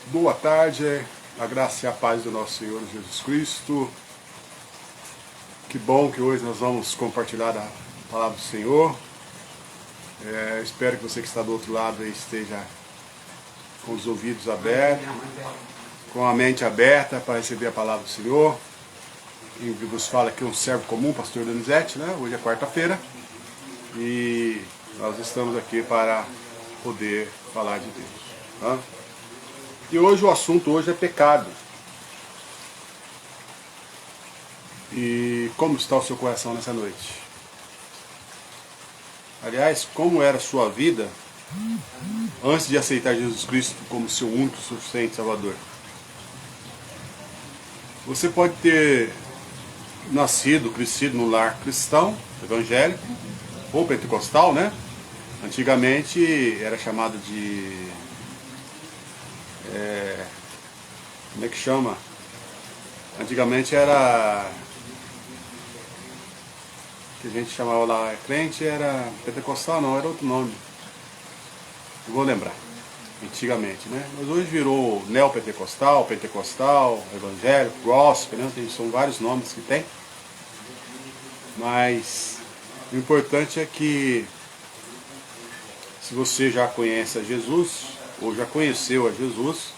Boa tarde, a graça e a paz do nosso Senhor Jesus Cristo. Que bom que hoje nós vamos compartilhar a palavra do Senhor. Espero que você que está do outro lado aí esteja com os ouvidos abertos, com a mente aberta para receber a palavra do Senhor. E vos fala aqui um servo comum, pastor Donizete, né? Hoje é quarta-feira e nós estamos aqui para poder falar de Deus. Tá? E hoje o assunto hoje é pecado. E como está o seu coração nessa noite? Aliás, como era a sua vida antes de aceitar Jesus Cristo como seu único, suficiente Salvador? Você pode ter nascido, crescido num lar cristão, evangélico, ou pentecostal, né? Antigamente era chamado de... como é que chama? Antigamente era... que a gente chamava lá, crente era pentecostal, não, era outro nome. Não vou lembrar. Antigamente, né? Mas hoje virou neopentecostal, pentecostal, evangélico, gospel, né? São vários nomes que tem. Mas o importante é que se você já conhece a Jesus, ou já conheceu a Jesus,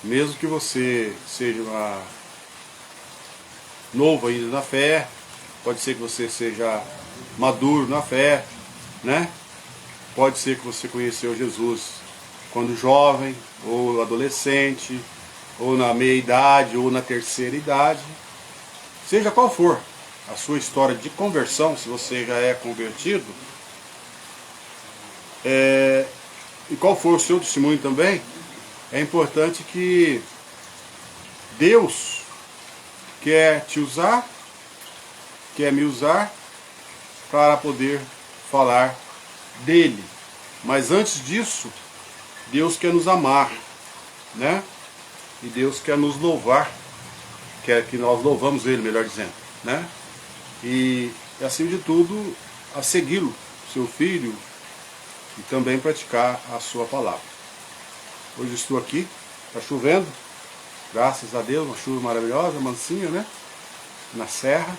mesmo que você seja novo ainda na fé, pode ser que você seja maduro na fé, né? Pode ser que você conheceu Jesus quando jovem, ou adolescente, ou na meia-idade, ou na terceira idade. Seja qual for a sua história de conversão, se você já é convertido, e qual for o seu testemunho também, é importante que Deus quer te usar, quer me usar para poder falar dele. Mas antes disso, Deus quer nos amar, né? E Deus quer nos louvar, quer que nós louvamos ele, melhor dizendo, né? E acima de tudo, a segui-lo, seu filho, e também praticar a sua palavra. Hoje estou aqui, está chovendo, graças a Deus, uma chuva maravilhosa, mansinha, né? Na serra.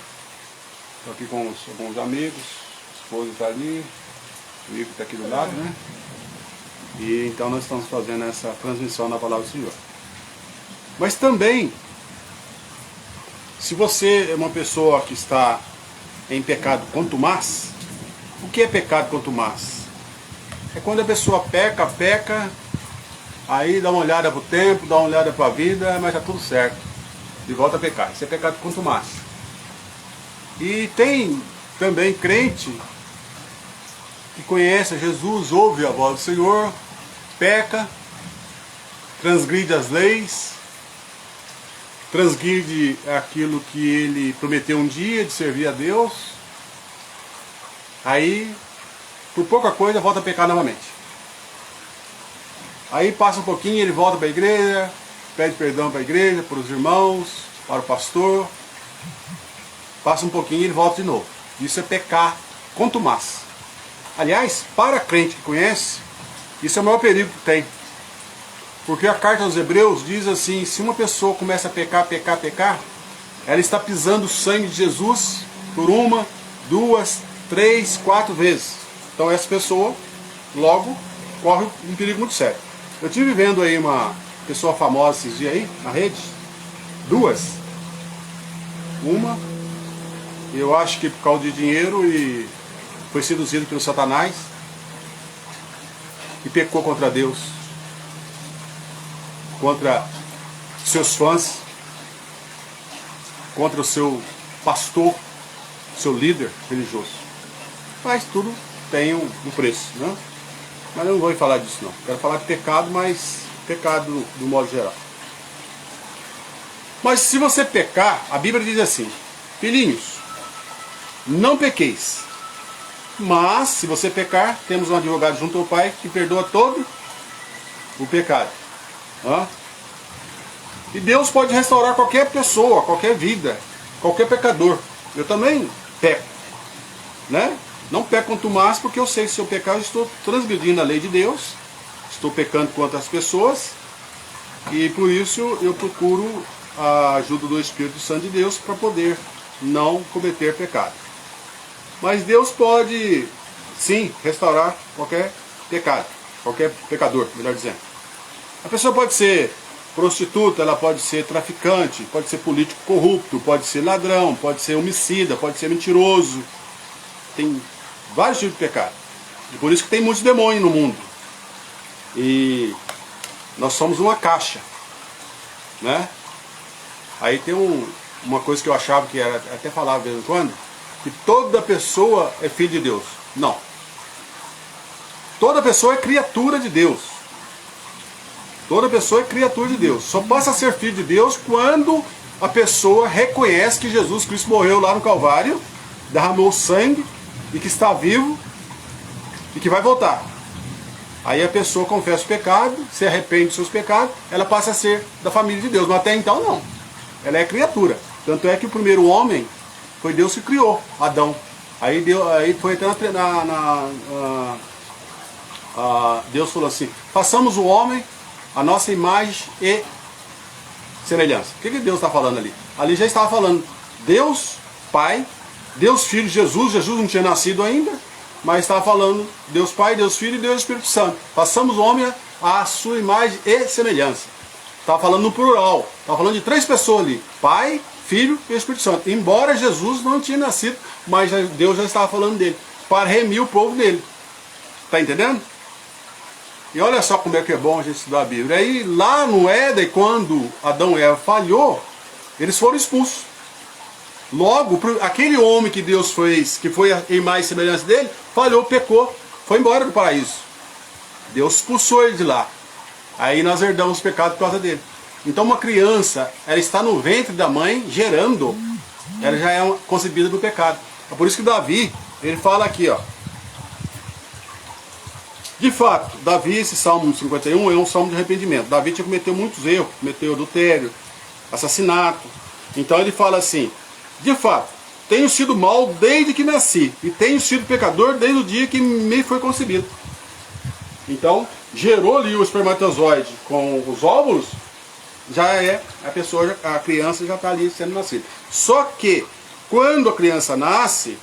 Estou aqui com alguns amigos, a esposa está ali, o Igor está aqui do lado, né? E então nós estamos fazendo essa transmissão na palavra do Senhor. Mas também, se você é uma pessoa que está em pecado contumaz, o que é pecado contumaz? É quando a pessoa peca, aí dá uma olhada para o tempo, dá uma olhada para a vida, mas está tudo certo. E volta a pecar. Isso é pecado contumaz. E tem também crente que conhece Jesus, ouve a voz do Senhor, peca, transgride as leis, transgride aquilo que ele prometeu um dia de servir a Deus, aí por pouca coisa volta a pecar novamente. Aí passa um pouquinho, ele volta para a igreja, pede perdão para a igreja, para os irmãos, para o pastor. Passa um pouquinho e ele volta de novo. Isso é pecar contumaz. Aliás, para crente que conhece, isso é o maior perigo que tem. Porque a carta aos Hebreus diz assim, se uma pessoa começa a pecar, ela está pisando o sangue de Jesus por 1, 2, 3, 4 vezes. Então essa pessoa logo corre um perigo muito sério. Eu estive vendo aí uma pessoa famosa esses dias aí, na rede, duas. Uma, eu acho que por causa de dinheiro e foi seduzido pelo Satanás e pecou contra Deus, contra seus fãs, contra o seu pastor, seu líder religioso. Mas tudo tem um preço, né? Mas eu não vou falar disso não. Quero falar de pecado, mas pecado do modo geral. Mas se você pecar, a Bíblia diz assim, filhinhos, não pequeis. Mas, se você pecar, temos um advogado junto ao Pai que perdoa todo o pecado. E Deus pode restaurar qualquer pessoa, qualquer vida, qualquer pecador. Eu também peco, né? Não peco contumaz porque eu sei que se eu pecar eu estou transgredindo a lei de Deus, estou pecando contra as pessoas E por isso eu procuro a ajuda do Espírito Santo de Deus para poder não cometer pecado. Mas Deus pode, sim, restaurar qualquer pecado, qualquer pecador, melhor dizendo. A pessoa pode ser prostituta, ela pode ser traficante, pode ser político corrupto, pode ser ladrão, pode ser homicida, pode ser mentiroso. Tem vários tipos de pecado. E por isso que tem muitos demônios no mundo. E nós somos uma caixa, né? Aí tem uma coisa que eu achava que era, até falava de vez em quando, que toda pessoa é filho de Deus. Não. Toda pessoa é criatura de Deus. Toda pessoa é criatura de Deus. Só passa a ser filho de Deus quando a pessoa reconhece que Jesus Cristo morreu lá no Calvário, derramou sangue e que está vivo e que vai voltar. Aí a pessoa confessa o pecado, se arrepende dos seus pecados, ela passa a ser da família de Deus. Mas até então não. Ela é criatura. Tanto é que o primeiro homem foi Deus que criou, Adão. Aí foi até Deus falou assim, façamos o homem a nossa imagem e semelhança. O que Deus está falando ali? Ali já estava falando Deus Pai, Deus Filho, Jesus não tinha nascido ainda, mas estava falando Deus Pai, Deus Filho e Deus Espírito Santo. Façamos o homem a sua imagem e semelhança. Estava falando no plural, estava falando de 3 pessoas ali, Pai, Filho e Espírito Santo. Embora Jesus não tinha nascido, mas Deus já estava falando dele, para remir o povo dele. Está entendendo? E olha só como é que é bom a gente estudar a Bíblia. Aí lá no Éden, quando Adão e Eva falhou, eles foram expulsos. Logo, aquele homem que Deus fez, que foi a imagem e semelhança dele, falhou, pecou, foi embora do paraíso. Deus expulsou ele de lá. Aí nós herdamos o pecado por causa dele. Então uma criança, ela está no ventre da mãe, gerando, ela já é concebida do pecado. É por isso que Davi, ele fala aqui, ó. De fato, Davi, esse Salmo 51 é um salmo de arrependimento. Davi tinha cometido muitos erros, cometeu adultério, assassinato. Então ele fala assim, de fato, tenho sido mau desde que nasci, e tenho sido pecador desde o dia que me foi concebido. Então, gerou ali o espermatozoide com os óvulos, já é, a criança já está ali sendo nascida. Só que, quando a criança nasce,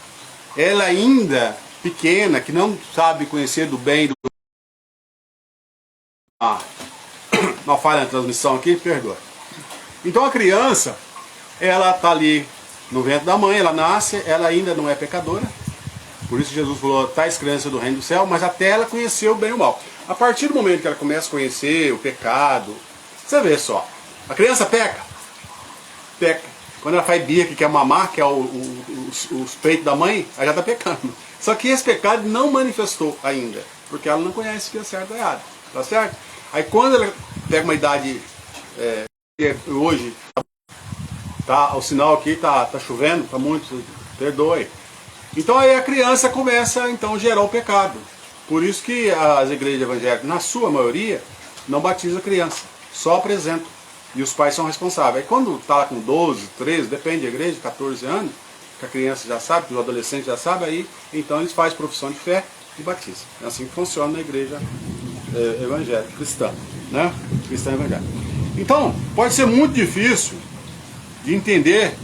ela ainda pequena, que não sabe conhecer do bem e do uma falha na transmissão aqui, perdoa. Então a criança, ela está ali no ventre da mãe, ela nasce, ela ainda não é pecadora. Por isso Jesus falou, tais crianças do reino do céu, mas até ela conheceu o bem e o mal. A partir do momento que ela começa a conhecer o pecado, você vê só, a criança peca. Quando ela faz birra que quer mamar, que é os peitos da mãe, ela já está pecando. Só que esse pecado não manifestou ainda, porque ela não conhece o que é certo e errado. Tá certo? Aí quando ela pega uma idade, hoje, tá, o sinal aqui tá chovendo, tá muito, perdoe. Então aí a criança começa então a gerar o pecado. Por isso que as igrejas evangélicas, na sua maioria, não batizam a criança, só apresentam. E os pais são responsáveis. Aí quando está com 12, 13, depende da igreja, 14 anos, que a criança já sabe, que o adolescente já sabe, aí então eles fazem profissão de fé e batizam. É assim que funciona na igreja evangélica, cristã, né? Cristã evangélica. Então, pode ser muito difícil de entender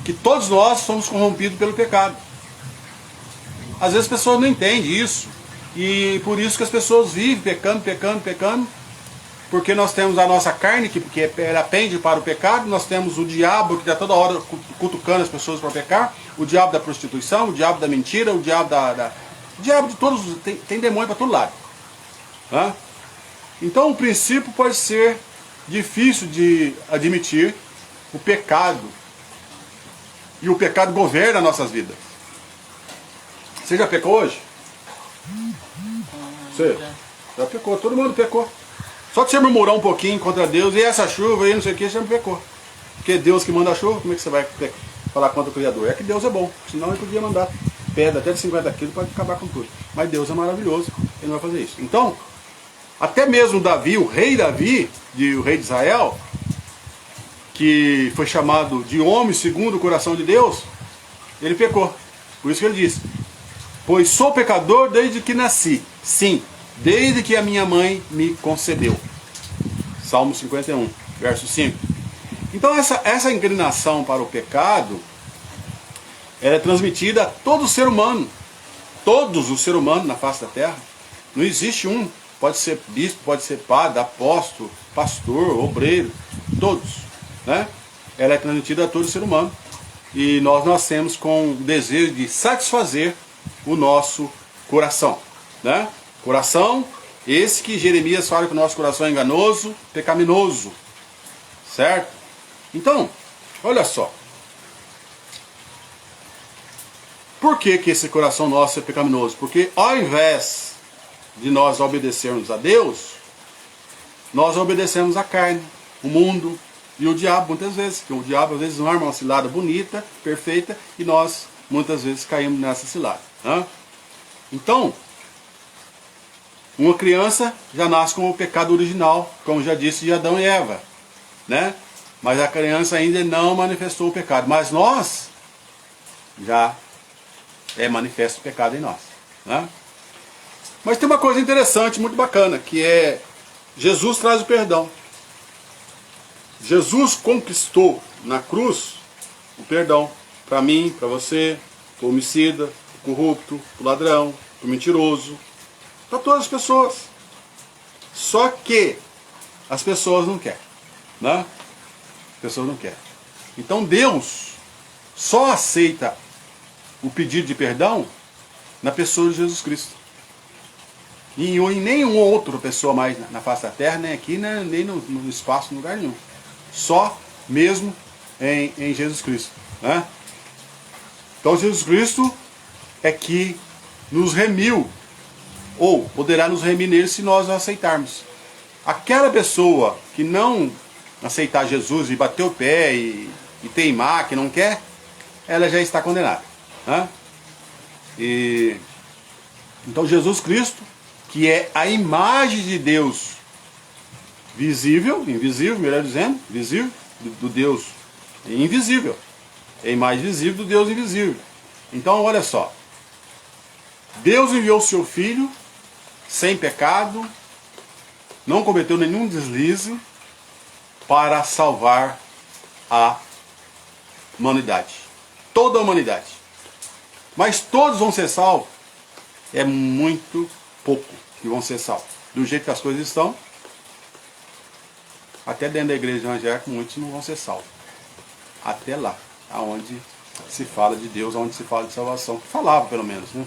que todos nós somos corrompidos pelo pecado. Às vezes as pessoas não entendem isso, e por isso que as pessoas vivem pecando, porque nós temos a nossa carne, que ela pende para o pecado, nós temos o diabo, que está toda hora cutucando as pessoas para pecar, o diabo da prostituição, o diabo da mentira, o diabo o diabo de todos, tem demônio para todo lado. Tá? Então o princípio pode ser difícil de admitir o pecado, e o pecado governa nossas vidas. Você já pecou hoje? Você já pecou, todo mundo pecou. Só que você murmurar um pouquinho contra Deus, e essa chuva aí, não sei o que, você não pecou. Porque é Deus que manda a chuva, como é que você vai falar contra o Criador? É que Deus é bom, senão ele podia mandar pedra até de 50 quilos para acabar com tudo. Mas Deus é maravilhoso, ele não vai fazer isso. Então, até mesmo Davi, o rei Davi, o rei de Israel, que foi chamado de homem segundo o coração de Deus, ele pecou. Por isso que ele disse, pois sou pecador desde que nasci. Sim, desde que a minha mãe me concebeu. Salmo 51, verso 5. Então essa inclinação para o pecado, ela é transmitida a todo ser humano. Todos os seres humanos na face da terra. Não existe um. Pode ser bispo, pode ser padre, apóstolo, pastor, obreiro. Todos. Né? Ela é transmitida a todo ser humano. E nós nascemos com o desejo de satisfazer o nosso coração. Né? Coração, esse que Jeremias fala que o nosso coração é enganoso, pecaminoso. Certo? Então, olha só. Por que esse coração nosso é pecaminoso? Porque ao invés de nós obedecermos a Deus, nós obedecemos a carne, o mundo e o diabo muitas vezes. Porque o diabo às vezes arma uma cilada bonita, perfeita, e nós muitas vezes caímos nessa cilada. Né? Então, uma criança já nasce com o pecado original, como já disse, de Adão e Eva. Né? Mas a criança ainda não manifestou o pecado. Mas nós já manifesto o pecado em nós. Né? Mas tem uma coisa interessante, muito bacana, que é Jesus traz o perdão. Jesus conquistou na cruz o perdão para mim, para você, para o homicida, para o corrupto, para o ladrão, para o mentiroso, para todas as pessoas. Só que as pessoas não querem. Né? As pessoas não querem. Então Deus só aceita o pedido de perdão na pessoa de Jesus Cristo. E em nenhuma outra pessoa mais na face da terra, nem aqui, nem no espaço, em lugar nenhum. Só mesmo em Jesus Cristo. Né? Então Jesus Cristo é que nos remiu, ou poderá nos remir nele se nós o aceitarmos. Aquela pessoa que não aceitar Jesus e bater o pé e teimar, que não quer, ela já está condenada. Né? Então Jesus Cristo, que é a imagem de Deus visível, invisível, melhor dizendo, visível, do Deus invisível. É a imagem visível do Deus invisível. Então olha só, Deus enviou o seu Filho sem pecado, não cometeu nenhum deslize, para salvar a humanidade. Toda a humanidade. Mas todos vão ser salvos? É muito pouco que vão ser salvos. Do jeito que as coisas estão, até dentro da igreja evangélica, muitos não vão ser salvos. Até lá, aonde se fala de Deus, aonde se fala de salvação. Falava, pelo menos. Né?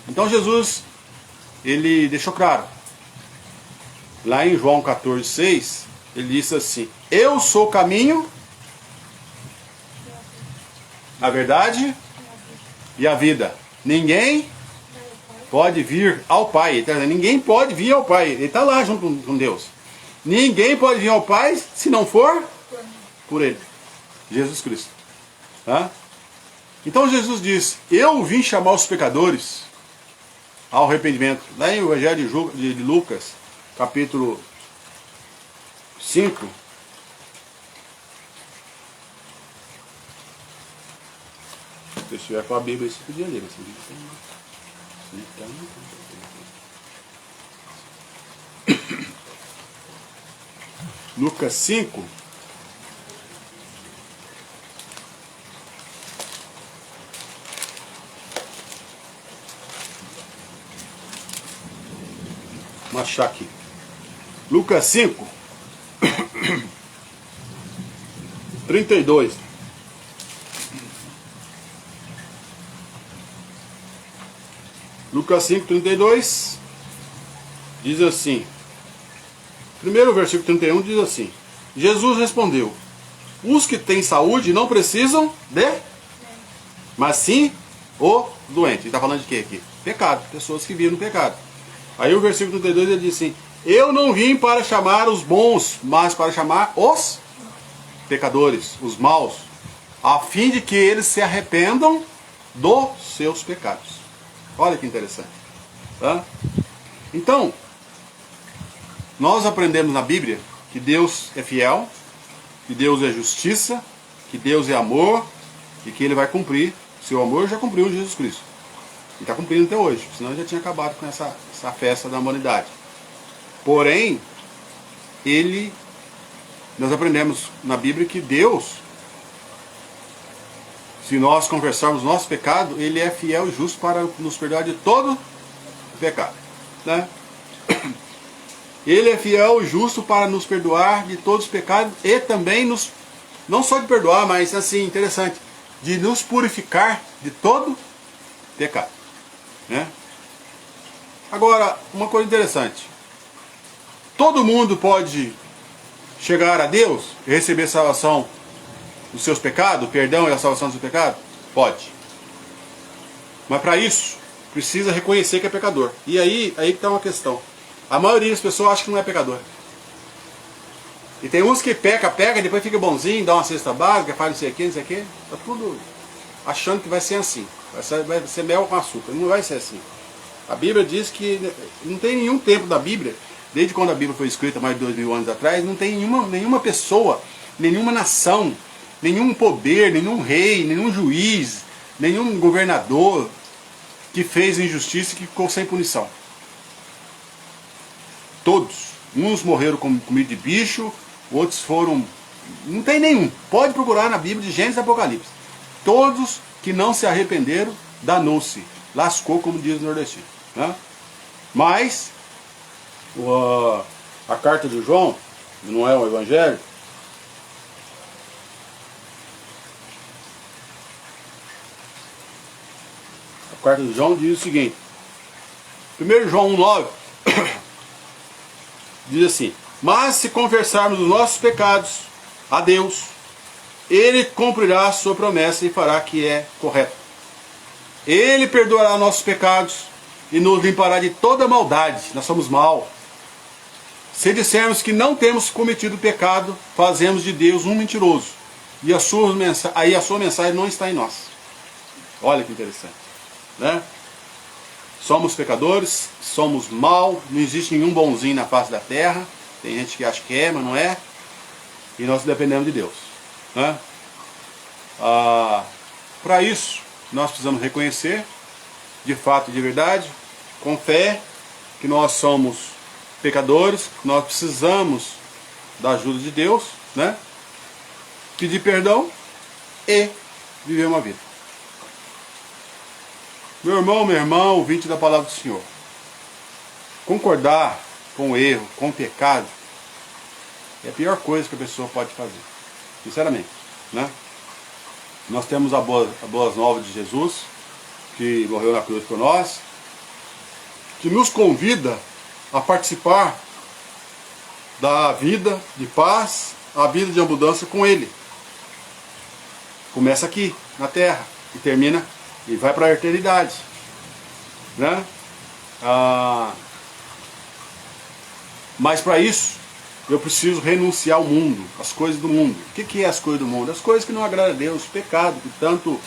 Então Jesus, ele deixou claro. Lá em João 14,6, ele disse assim: eu sou o caminho, a verdade e a vida. Ninguém pode vir ao Pai. Ninguém pode vir ao Pai. Ele está lá junto com Deus. Ninguém pode vir ao Pai se não for por Ele. Jesus Cristo. Tá? Então Jesus disse: eu vim chamar os pecadores ao arrependimento. Lá em Evangelho de Lucas, capítulo 5. Se você estiver com a Bíblia, você podia ler. Lucas 5. Vamos achar aqui. Lucas 5. 32. Lucas 5, 32 diz assim. Primeiro versículo 31 diz assim: Jesus respondeu: os que têm saúde não precisam mas sim o doente. Ele está falando de quê aqui? Pecado, pessoas que vivem no pecado. Aí o versículo 32 ele diz assim: eu não vim para chamar os bons, mas para chamar os pecadores, os maus, a fim de que eles se arrependam dos seus pecados. Olha que interessante. Tá? Então, nós aprendemos na Bíblia que Deus é fiel, que Deus é justiça, que Deus é amor e que Ele vai cumprir. Seu amor já cumpriu em Jesus Cristo. E está cumprindo até hoje, senão já tinha acabado com essa festa da humanidade. Porém, nós aprendemos na Bíblia que Deus, se nós confessarmos nosso pecado, Ele é fiel e justo para nos perdoar de todo o pecado, né? Ele é fiel e justo para nos perdoar de todos os pecados e também não só de perdoar, mas assim, interessante, de nos purificar de todo pecado, né? Agora, uma coisa interessante, todo mundo pode chegar a Deus e receber salvação dos seus pecados, perdão e a salvação dos seus pecados? Pode. Mas para isso, precisa reconhecer que é pecador. E aí que está uma questão. A maioria das pessoas acha que não é pecador. E tem uns que peca, depois fica bonzinho, dá uma cesta básica, faz não sei o que, tá tudo achando que vai ser assim. Vai ser mel com açúcar. Não vai ser assim. A Bíblia diz que não tem nenhum tempo da Bíblia, desde quando a Bíblia foi escrita mais de 2000 anos atrás, não tem nenhuma pessoa, nenhuma nação, nenhum poder, nenhum rei, nenhum juiz, nenhum governador que fez injustiça e que ficou sem punição. Todos. Uns morreram com comida de bicho, outros foram... Não tem nenhum. Pode procurar na Bíblia de Gênesis e Apocalipse. Todos que não se arrependeram, danou-se. Lascou, como diz o nordestino, né? Mas a carta de João, não é o Evangelho, a carta de João diz o seguinte, 1 João 1,9 diz assim: mas se confessarmos os nossos pecados a Deus, Ele cumprirá a sua promessa e fará que é correto. Ele perdoará nossos pecados e nos limpará de toda maldade. Nós somos mal. Se dissermos que não temos cometido pecado, fazemos de Deus um mentiroso. E a sua mensagem não está em nós. Olha que interessante, né? Somos pecadores, somos mal, não existe nenhum bonzinho na face da terra. Tem gente que acha que é, mas não é. E nós dependemos de Deus, né? Para isso, nós precisamos reconhecer, de fato e de verdade, com fé, que nós somos pecadores, que nós precisamos da ajuda de Deus, né? Pedir perdão e viver uma vida. Meu irmão, minha irmã, ouvinte da palavra do Senhor, concordar com o erro, com o pecado, é a pior coisa que a pessoa pode fazer, sinceramente, né? Nós temos a boas novas de Jesus, que morreu na cruz por nós, que nos convida a participar da vida de paz, a vida de abundância com Ele. Começa aqui, na terra, e termina, e vai para a eternidade, né? Mas para isso, eu preciso renunciar ao mundo, às coisas do mundo. O que é as coisas do mundo? As coisas que não agradam a Deus, o pecado que tanto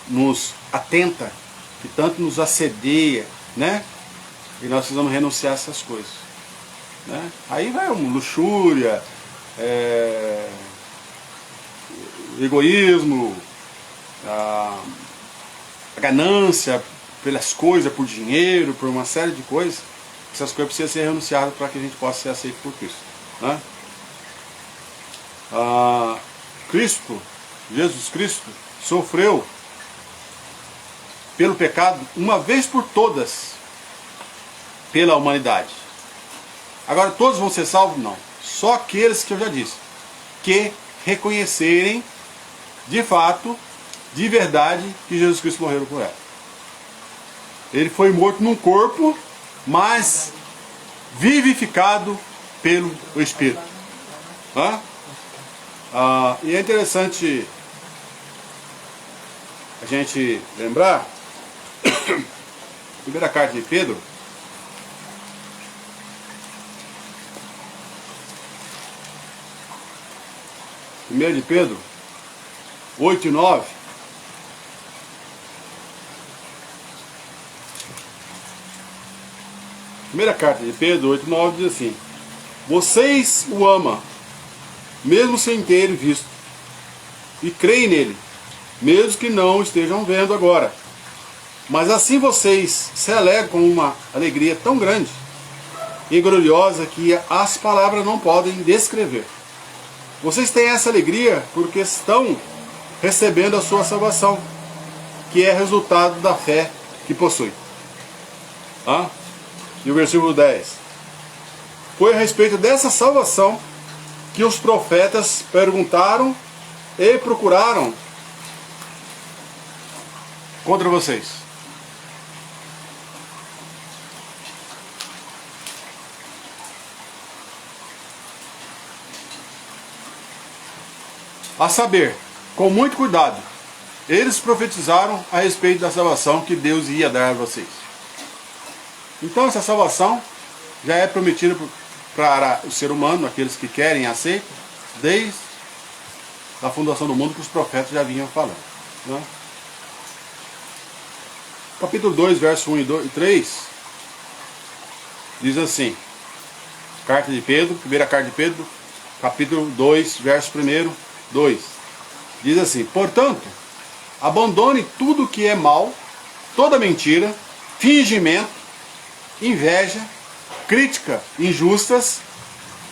nos atenta, que tanto nos assedia, né? E nós precisamos renunciar a essas coisas, né? Aí vai luxúria, egoísmo, a ganância pelas coisas, por dinheiro, por uma série de coisas. Essas coisas precisam ser renunciadas para que a gente possa ser aceito por Cristo, né? Jesus Cristo, sofreu pelo pecado uma vez por todas pela humanidade. Agora todos vão ser salvos? Não. Só aqueles que eu já disse, que reconhecerem de fato, de verdade, que Jesus Cristo morreu por ela. Ele foi morto num corpo, mas vivificado pelo Espírito. E é interessante a gente lembrar, primeira carta de Pedro, primeira de Pedro 8 e 9, primeira carta de Pedro 8 e 9 diz assim: vocês o amam, mesmo sem terem visto, e creem nele, mesmo que não estejam vendo agora. Mas assim vocês se alegram com uma alegria tão grande, e gloriosa que as palavras não podem descrever. Vocês têm essa alegria porque estão recebendo a sua salvação, que é resultado da fé que possui. E o versículo 10. Foi a respeito dessa salvação que os profetas perguntaram e procuraram contra vocês. A saber, com muito cuidado, eles profetizaram a respeito da salvação que Deus ia dar a vocês. Então essa salvação já é prometida para o ser humano, aqueles que querem e aceitam, desde a fundação do mundo que os profetas já vinham falando. Né? Capítulo 2, verso 1 e 3, diz assim, carta de Pedro, primeira carta de Pedro, capítulo 2, verso 1, 2, diz assim, portanto, abandone tudo que é mal, toda mentira, fingimento, inveja, crítica injustas,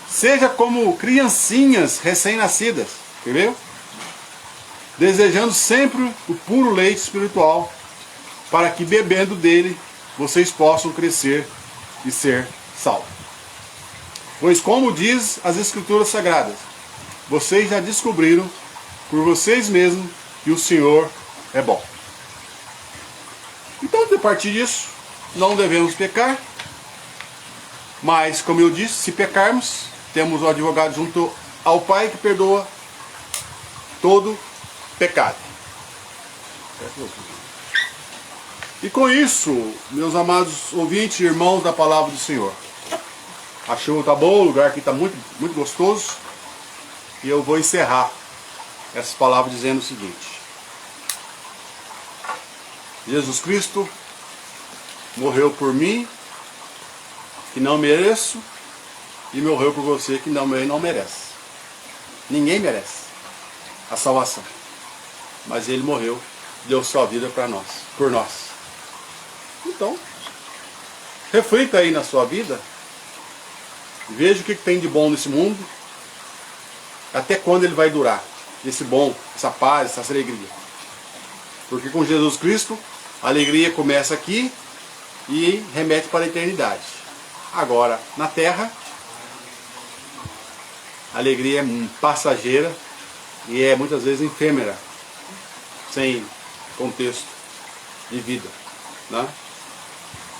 seja como criancinhas recém-nascidas, entendeu? Desejando sempre o puro leite espiritual, para que bebendo dele, vocês possam crescer e ser salvos. Pois como diz as Escrituras Sagradas, vocês já descobriram por vocês mesmos que o Senhor é bom. Então, a partir disso, não devemos pecar, mas, como eu disse, se pecarmos, temos o advogado junto ao Pai que perdoa todo pecado. E com isso, meus amados ouvintes e irmãos da palavra do Senhor, a chuva está boa, o lugar aqui está muito, muito gostoso, e eu vou encerrar essas palavras dizendo o seguinte: Jesus Cristo morreu por mim, que não mereço, e morreu por você, que não merece. Ninguém merece a salvação, mas Ele morreu, deu sua vida para nós, por nós. Então, reflita aí na sua vida, veja o que tem de bom nesse mundo, até quando ele vai durar, esse bom, essa paz, essa alegria. Porque com Jesus Cristo, a alegria começa aqui e remete para a eternidade. Agora, na terra, a alegria é passageira e é muitas vezes efêmera, sem contexto de vida. Né?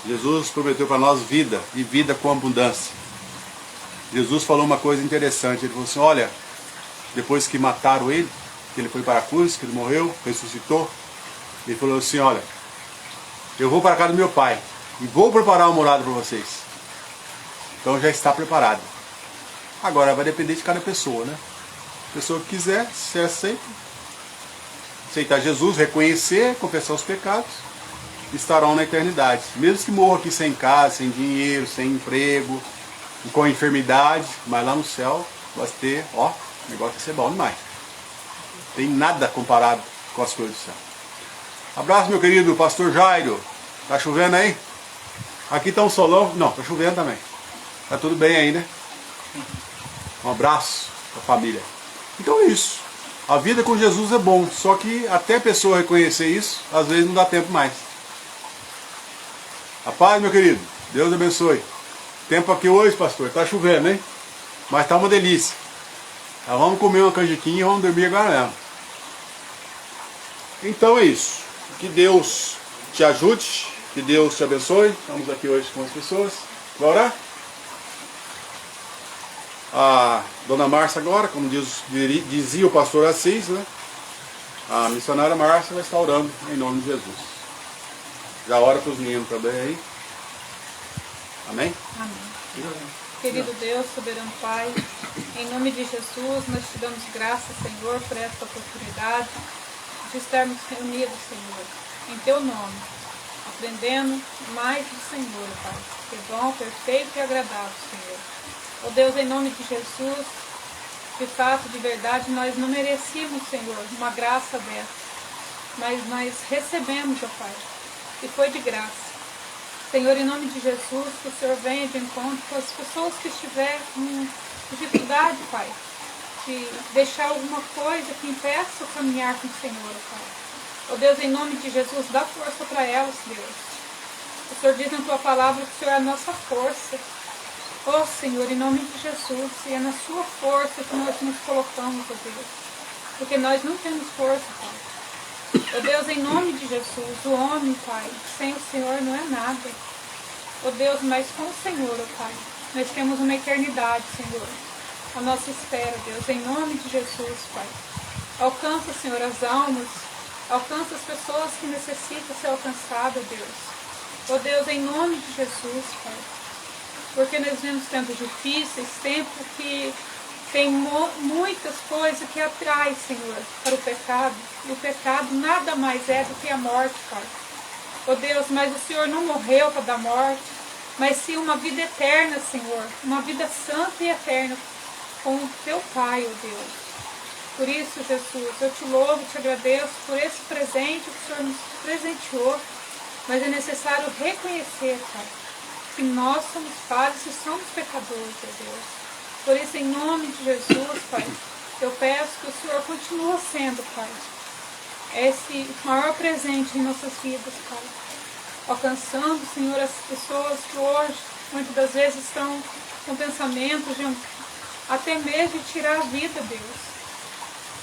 Jesus prometeu para nós vida, e vida com abundância. Jesus falou uma coisa interessante, ele falou assim, olha, depois que mataram ele, que ele foi para a cruz, que ele morreu, ressuscitou, ele falou assim, olha, eu vou para a casa do meu pai, e vou preparar uma morada para vocês. Então já está preparado. Agora vai depender de cada pessoa, né? A pessoa que quiser, se aceita, aceitar Jesus, reconhecer, confessar os pecados, estarão na eternidade. Mesmo que morra aqui sem casa, sem dinheiro, sem emprego, com enfermidade, mas lá no céu vai ter, ó, o negócio vai ser bom demais. Tem nada comparado com as coisas do céu. Abraço, meu querido pastor Jairo. Tá chovendo aí? Aqui tá um solão. Não, tá chovendo também. Tá tudo bem aí, né? Um abraço pra família. Então é isso. A vida com Jesus é bom, só que até a pessoa reconhecer isso, às vezes não dá tempo mais. A paz, meu querido. Deus abençoe. Tempo aqui hoje, pastor, tá chovendo, hein? Mas tá uma delícia. Então, vamos comer uma canjiquinha e vamos dormir agora mesmo. Então é isso. Que Deus te ajude, que Deus te abençoe. Estamos aqui hoje com as pessoas. Vai orar? A dona Márcia agora, como dizia o pastor Assis, né? A missionária Márcia vai estar orando em nome de Jesus. Já ora para os meninos também aí. Amém? Amém. Querido Deus, soberano Pai, em nome de Jesus, nós te damos graças, Senhor, por esta oportunidade de estarmos reunidos, Senhor, em Teu nome, aprendendo mais do Senhor, Pai, que é bom, perfeito e agradável, Senhor. Ó Deus, em nome de Jesus, de fato, de verdade, nós não merecíamos, Senhor, uma graça dessa, mas nós recebemos, ó Pai, e foi de graça. Senhor, em nome de Jesus, que o Senhor venha de encontro com as pessoas que estiverem com dificuldade, Pai, de deixar alguma coisa que impeça o caminhar com o Senhor, Pai. Ó Deus, em nome de Jesus, dá força para elas, Deus. O Senhor diz na Tua palavra que o Senhor é a nossa força. Ó Senhor, em nome de Jesus, e é na Sua força que nós nos colocamos, ó Deus. Porque nós não temos força, Pai. Ó Deus, em nome de Jesus, o homem, Pai, sem o Senhor não é nada. Ó Deus, mas com o Senhor, ó Pai, nós temos uma eternidade, Senhor. A nossa espera, Deus, em nome de Jesus, Pai. Alcança, Senhor, as almas, alcança as pessoas que necessitam ser alcançadas, Deus. Ó Deus, em nome de Jesus, Pai. Porque nós vemos tempos difíceis, tempos que tem muitas coisas que atraem, Senhor, para o pecado. E o pecado nada mais é do que a morte, Pai. Ó Deus, mas o Senhor não morreu para dar morte, mas sim uma vida eterna, Senhor. Uma vida santa e eterna com o Teu Pai, ó Deus. Por isso, Jesus, eu te louvo, te agradeço por esse presente que o Senhor nos presenteou. Mas é necessário reconhecer, Pai, que nós somos falhos e somos pecadores, ó Deus. Por isso, em nome de Jesus, Pai, eu peço que o Senhor continue sendo, Pai, esse maior presente em nossas vidas, Pai. Alcançando, Senhor, as pessoas que hoje, muitas das vezes, estão com pensamentos de até mesmo de tirar a vida, Deus.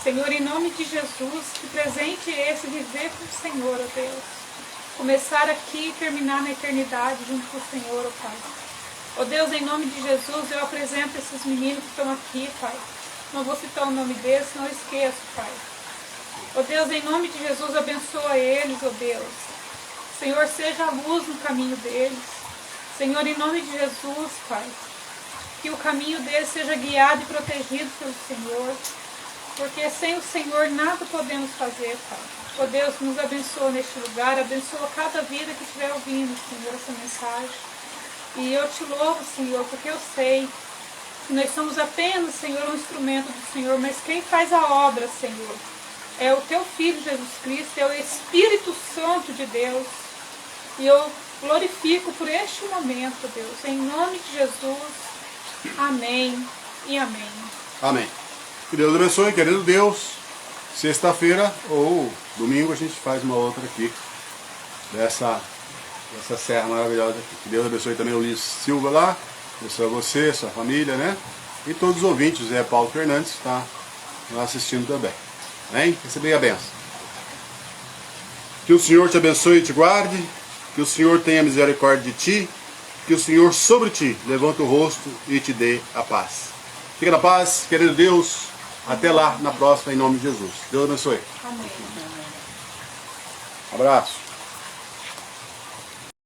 Senhor, em nome de Jesus, que presente é esse viver com o Senhor, ó Deus. Começar aqui e terminar na eternidade junto com o Senhor, ó Pai. Ó Deus, em nome de Jesus, eu apresento esses meninos que estão aqui, Pai. Não vou citar o nome deles, não esqueço, Pai. Ó Deus, em nome de Jesus, abençoa eles, ó Deus. Senhor, seja a luz no caminho deles. Senhor, em nome de Jesus, Pai, que o caminho deles seja guiado e protegido pelo Senhor. Porque sem o Senhor nada podemos fazer, Pai. Ó Deus, nos abençoa neste lugar, abençoa cada vida que estiver ouvindo, Senhor, essa mensagem. E eu te louvo, Senhor, porque eu sei que nós somos apenas, Senhor, um instrumento do Senhor, mas quem faz a obra, Senhor, é o Teu Filho Jesus Cristo, é o Espírito Santo de Deus. E eu glorifico por este momento, Deus, em nome de Jesus. Amém e amém. Amém. Que Deus abençoe, querido Deus. Sexta-feira ou domingo a gente faz uma outra aqui, dessa serra maravilhosa aqui. Que Deus abençoe também o Luiz Silva lá, abençoe você, sua família, né? E todos os ouvintes, o Zé Paulo Fernandes está lá assistindo também. Amém? Recebei a benção. Que o Senhor te abençoe e te guarde, que o Senhor tenha misericórdia de ti, que o Senhor sobre ti levante o rosto e te dê a paz. Fica na paz, querido Deus. Até lá, na próxima, em nome de Jesus. Deus abençoe. Amém. Abraço.